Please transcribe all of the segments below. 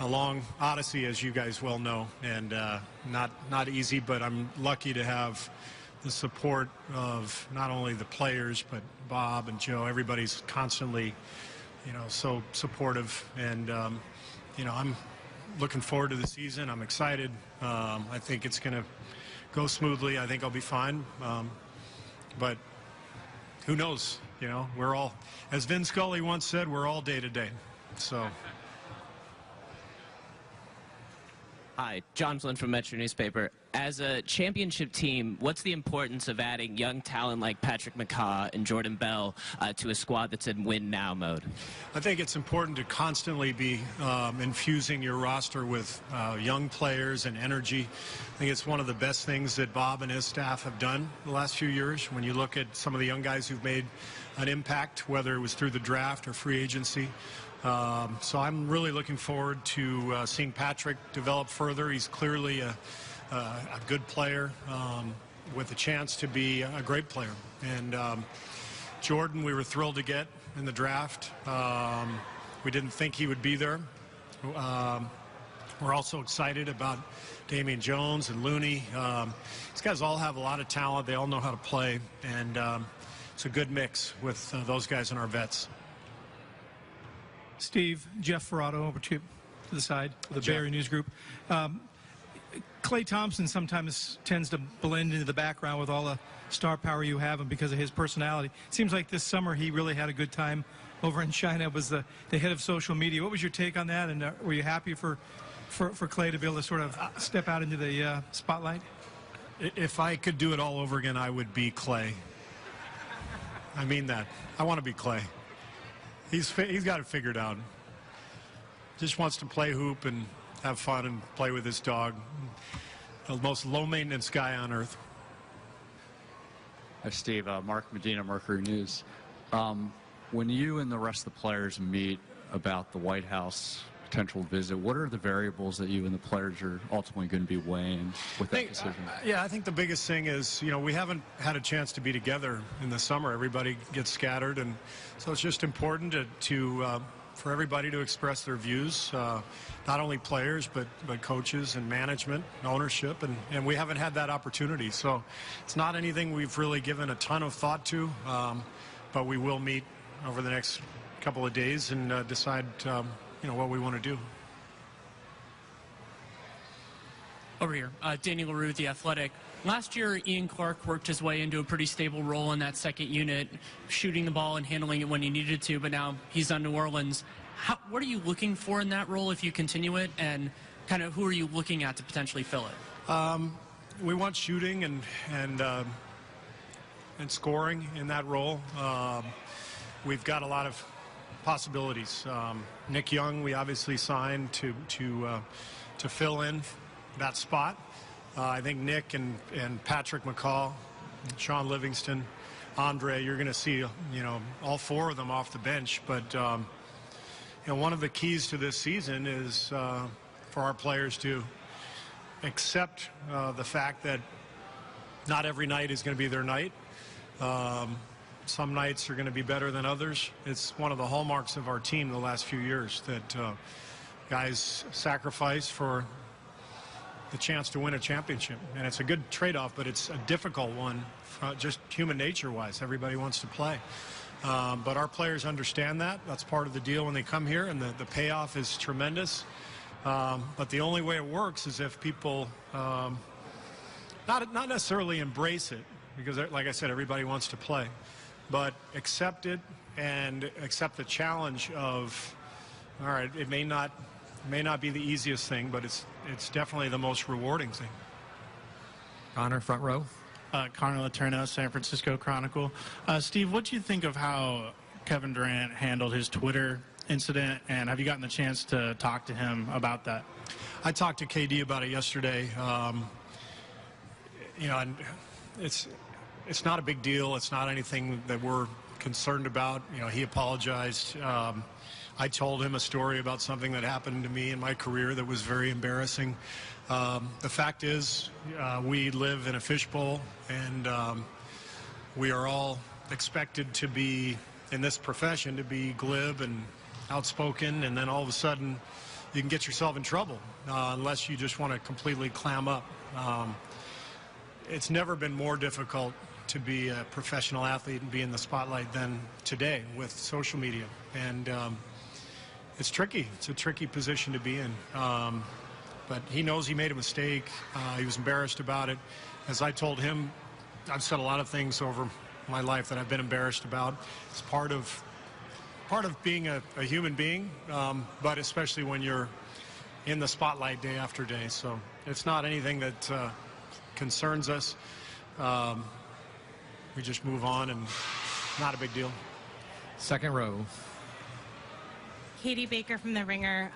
a long odyssey, as you guys well know, and not easy, but I'm lucky to have the support of not only the players, but Bob and Joe. Everybody's constantly, so supportive, and, I'm looking forward to the season. I'm excited. I think it's going to go smoothly. I think I'll be fine. But who knows? We're all, as Vin Scully once said, we're all day to day. So. Hi, John Flynn from Metro Newspaper. As a championship team, what's the importance of adding young talent like Patrick McCaw and Jordan Bell to a squad that's in win-now mode? I think it's important to constantly be infusing your roster with young players and energy. I think it's one of the best things that Bob and his staff have done the last few years. When you look at some of the young guys who've made an impact, whether it was through the draft or free agency. So I'm really looking forward to seeing Patrick develop further. He's clearly a good player with a chance to be a great player. And Jordan, we were thrilled to get in the draft. We didn't think he would be there. We're also excited about Damian Jones and Looney. These guys all have a lot of talent. They all know how to play. And it's a good mix with those guys and our vets. Steve, Jeff Ferrato over to the side of the Bay Area News Group. Klay Thompson sometimes tends to blend into the background with all the star power you have, and because of his personality. It seems like this summer he really had a good time over in China, was the head of social media. What was your take on that, and were you happy for Klay to be able to sort of step out into the spotlight? If I could do it all over again, I would be Klay. I mean that. I want to be Klay. He's got it figured out. Just wants to play hoop and have fun and play with his dog. The most low-maintenance guy on earth. Hi, Steve. Mark Medina, Mercury News. When you and the rest of the players meet about the White House potential visit, what are the variables that you and the players are ultimately going to be weighing with that decision? Yeah, I think the biggest thing is, we haven't had a chance to be together in the summer. Everybody gets scattered, and so it's just important for everybody to express their views, not only players, but coaches and management and ownership, and we haven't had that opportunity. So it's not anything we've really given a ton of thought to, but we will meet over the next couple of days and decide what we want to do. Over here, Daniel LaRue, The Athletic. Last year, Ian Clark worked his way into a pretty stable role in that second unit, shooting the ball and handling it when he needed to, but now he's on New Orleans. What are you looking for in that role if you continue it, and kind of who are you looking at to potentially fill it? We want shooting and scoring in that role. We've got a lot of possibilities. Nick Young, we obviously signed to fill in that spot. I think Nick and Patrick McCaw, Sean Livingston, Andre, you're going to see all four of them off the bench. But one of the keys to this season is for our players to accept the fact that not every night is going to be their night. Some nights are going to be better than others. It's one of the hallmarks of our team the last few years that guys sacrifice for the chance to win a championship. And it's a good trade-off, but it's a difficult one, just human nature-wise. Everybody wants to play. But our players understand that. That's part of the deal when they come here, and the payoff is tremendous. But the only way it works is if people not necessarily embrace it, because, like I said, everybody wants to play, but accept it and accept the challenge of, all right, it may not be the easiest thing, but it's definitely the most rewarding thing. Connor, front row. Connor Letourneau, San Francisco Chronicle. Steve, what do you think of how Kevin Durant handled his Twitter incident, and have you gotten the chance to talk to him about that? I talked to KD about it yesterday. And it's not a big deal. It's not anything that we're concerned about. He apologized. I told him a story about something that happened to me in my career that was very embarrassing. The fact is, we live in a fishbowl, and we are all expected to be, in this profession, to be glib and outspoken, and then all of a sudden, you can get yourself in trouble unless you just want to completely clam up. It's never been more difficult to be a professional athlete and be in the spotlight than today with social media. And it's tricky. It's a tricky position to be in. But he knows he made a mistake. He was embarrassed about it. As I told him, I've said a lot of things over my life that I've been embarrassed about. It's part of being a human being, but especially when you're in the spotlight day after day. So it's not anything that concerns us. We just move on, and not a big deal. Second row. Katie Baker from The Ringer.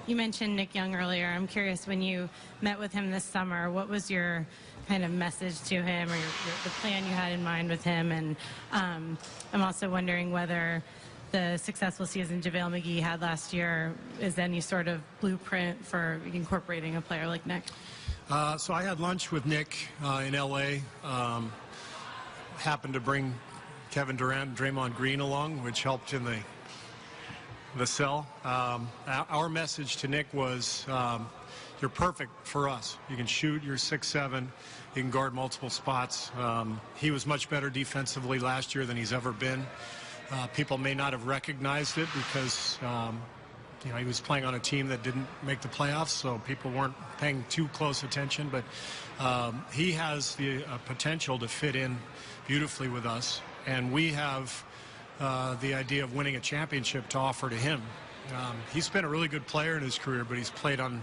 You mentioned Nick Young earlier. I'm curious, when you met with him this summer, what was your kind of message to him, or the plan you had in mind with him? And I'm also wondering whether the successful season JaVale McGee had last year is any sort of blueprint for incorporating a player like Nick. So I had lunch with Nick in L.A. Happened to bring Kevin Durant and Draymond Green along, which helped in the sell. Our message to Nick was, you're perfect for us. You can shoot, you're 6'7", you can guard multiple spots. He was much better defensively last year than he's ever been. People may not have recognized it because he was playing on a team that didn't make the playoffs, so people weren't paying too close attention. But he has the potential to fit in beautifully with us, and we have the idea of winning a championship to offer to him. He's been a really good player in his career, but he's played on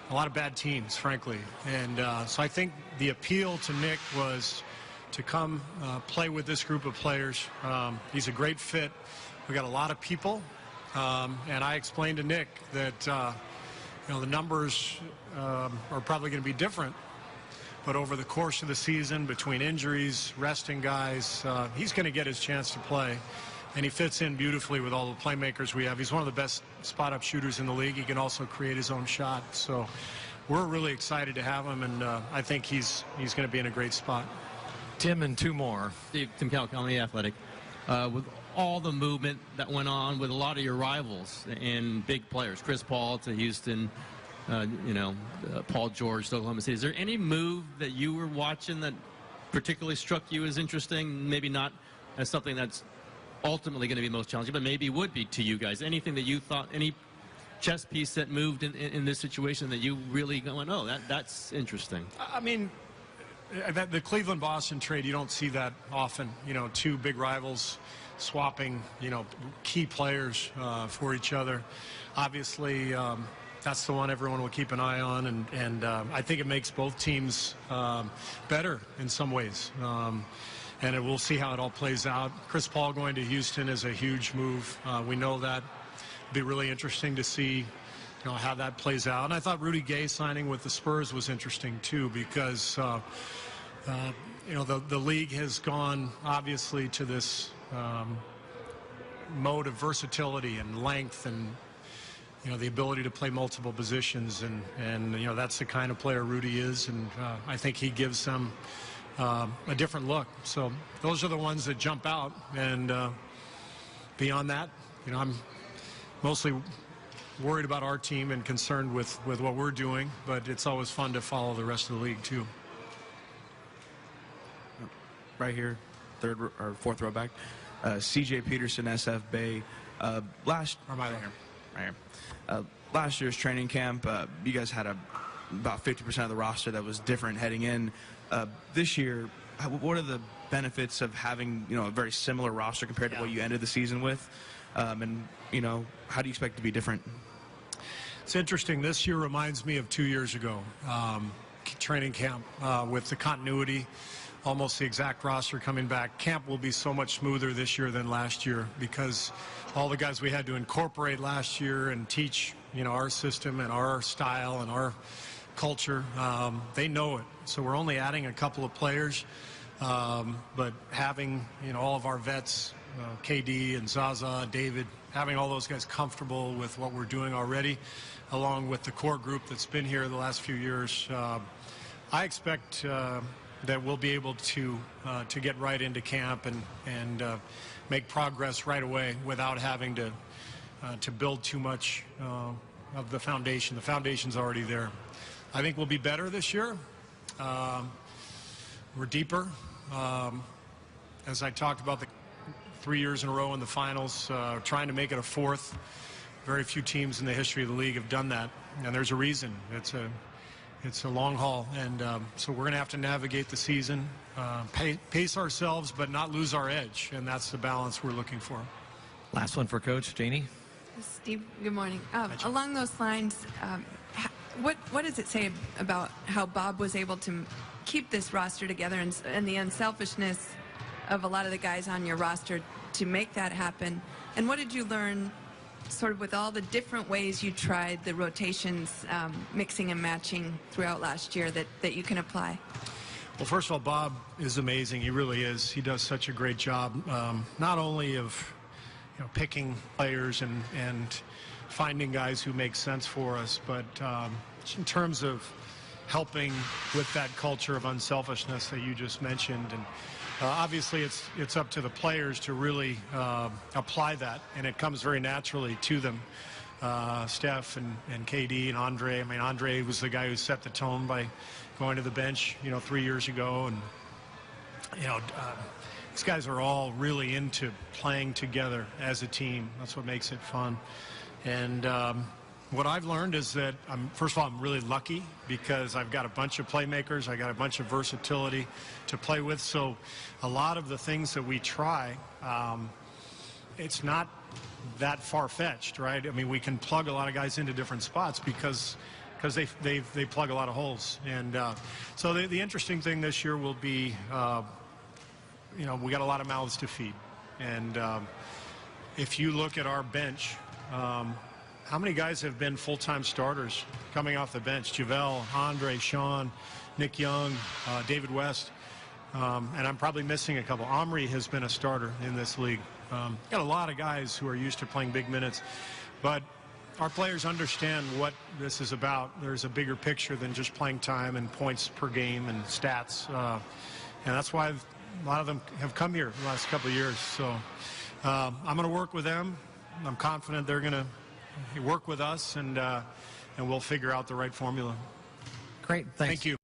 a lot of bad teams, frankly. And so I think the appeal to Nick was to come play with this group of players. He's a great fit. We got a lot of people, and I explained to Nick that the numbers are probably going to be different, but over the course of the season, between injuries, resting guys, he's going to get his chance to play. And he fits in beautifully with all the playmakers we have. He's one of the best spot-up shooters in the league. He can also create his own shot. So we're really excited to have him, and I think he's going to be in a great spot. Tim and two more. Tim Calcon, The Athletic. With all the movement that went on with a lot of your rivals and big players, Chris Paul to Houston, Paul George to Oklahoma City, is there any move that you were watching that particularly struck you as interesting? Maybe not as something that's ultimately going to be most challenging, but maybe would be to you guys. Anything that you thought, any chess piece that moved in this situation that you really going, oh, that's interesting? I mean, the Cleveland-Boston trade, you don't see that often. Two big rivals swapping, key players for each other. Obviously, that's the one everyone will keep an eye on, and I think it makes both teams better in some ways. And we'll see how it all plays out. Chris Paul going to Houston is a huge move. We know that. It'll be really interesting to see how that plays out. And I thought Rudy Gay signing with the Spurs was interesting, too, because the league has gone, obviously, to this mode of versatility and length and the ability to play multiple positions. And that's the kind of player Rudy is. And I think he gives them a different look. So those are the ones that jump out, and beyond that, I'm mostly worried about our team and concerned with what we're doing, but it's always fun to follow the rest of the league too. Right here, third or fourth row back, CJ Peterson, SF Bay. Right here. Last year's training camp, you guys had about 50% of the roster that was different heading in. This year, what are the benefits of having a very similar roster compared to what you ended the season with? And how do you expect it to be different? It's interesting. This year reminds me of 2 years ago, training camp with the continuity, almost the exact roster coming back. Camp will be so much smoother this year than last year because all the guys we had to incorporate last year and teach our system and our style and our culture, they know it. So we're only adding a couple of players, but having all of our vets, KD and Zaza, David, having all those guys comfortable with what we're doing already, along with the core group that's been here the last few years, I expect that we'll be able to get right into camp and make progress right away without having to build too much of the foundation. The foundation's already there. I think we'll be better this year. We're deeper. As I talked about, the 3 years in a row in the finals, trying to make it a fourth. Very few teams in the history of the league have done that, and there's a reason. It's a long haul, and so we're going to have to navigate the season, pace ourselves, but not lose our edge, and that's the balance we're looking for. Last one for Coach Janie. Steve, good morning. Along those lines, what does it say about how Bob was able to keep this roster together and the unselfishness of a lot of the guys on your roster to make that happen? And what did you learn sort of with all the different ways you tried the rotations, mixing and matching throughout last year that you can apply? Well, first of all, Bob is amazing. He really is. He does such a great job, not only of picking players and finding guys who make sense for us, but in terms of helping with that culture of unselfishness that you just mentioned. And obviously it's up to the players to really apply that, and it comes very naturally to them. Steph and KD and Andre. I mean, Andre was the guy who set the tone by going to the bench 3 years ago, and these guys are all really into playing together as a team. That's what makes it fun. And what I've learned is that, first of all, I'm really lucky because I've got a bunch of playmakers. I got a bunch of versatility to play with. So a lot of the things that we try, it's not that far-fetched, right? I mean, we can plug a lot of guys into different spots because they plug a lot of holes. And so the interesting thing this year will be, we got a lot of mouths to feed. And if you look at our bench, how many guys have been full-time starters coming off the bench? JaVale, Andre, Sean, Nick Young, David West, and I'm probably missing a couple. Omri has been a starter in this league. Got a lot of guys who are used to playing big minutes, but our players understand what this is about. There's a bigger picture than just playing time and points per game and stats, and that's why a lot of them have come here the last couple of years. So I'm going to work with them. I'm confident they're going to work with us, and we'll figure out the right formula. Great. Thanks. Thank you.